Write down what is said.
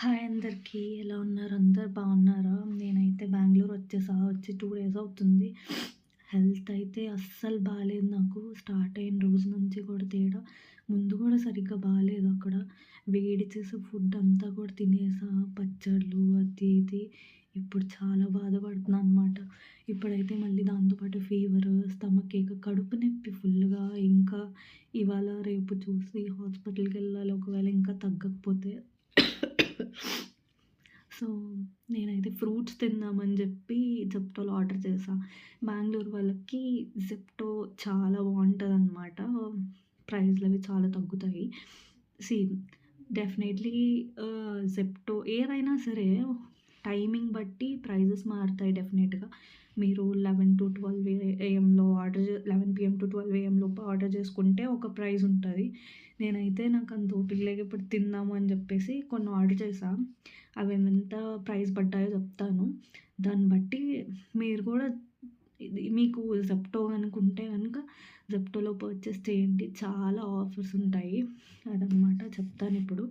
Hi అందరికీ. ఎలా ఉన్నారు? అందరు బాగున్నారా? నేనైతే బెంగుళూరు వచ్చేసా. వచ్చి 2 డేస్ అవుతుంది. హెల్త్ అయితే అస్సలు బాలేదు నాకు. స్టార్ట్ అయిన రోజు నుంచి కూడా తేడా. ముందు కూడా సరిగ్గా బాలేదు అక్కడ. వేడి చేసే ఫుడ్ అంతా కూడా తినేసా. పచ్చడ్లు అది ఇది. ఇప్పుడు చాలా బాధపడుతున్నా అనమాట. ఇప్పుడైతే మళ్ళీ దాంతో పాటు ఫీవరు, స్టమక్ ఏక్, కడుపు నొప్పి ఫుల్లుగా. ఇంకా ఇవాళ రేపు చూసి హాస్పిటల్‌కెళ్ళాలి ఒకవేళ ఇంకా తగ్గకపోతే. సో, నేనైతే ఫ్రూట్స్ తిందామని జెప్పి జెప్టోలో ఆర్డర్ చేశా. బెంగుళూరు వాళ్ళకి జెప్టో చాలా బావుంటదనమాట. ప్రైస్‌లవి చాలా తగ్గుతాయి. సీ డెఫినైట్‌లీ జెప్టో ఏదైనా సరే టైమింగ్ బట్టి ప్రైజెస్ మారుతాయి డెఫినెట్‌గా. మీరు 11-12 ఏఎంలో 11 పీఎం టు 12 ఏఎం లోపు ఆర్డర్ చేసుకుంటే ఒక ప్రైస్ ఉంటది. నేనైతే నాకంత ఓపిక లేక ఇప్పుడు తిందాము అని జెప్పేసి కొన్ని ఆర్డర్ చేశా. అవి ఎంత ప్రైస్ పడ్డాయో చెప్తాను. దాన్ని బట్టి మీరు కూడా ఇది మీకు జెప్టో గనుకుంటే గనుక జెప్టోలో పర్చేస్ చేయండి. చాలా ఆఫర్స్ ఉంటాయి. అదనమాట చెప్తానిప్పుడు.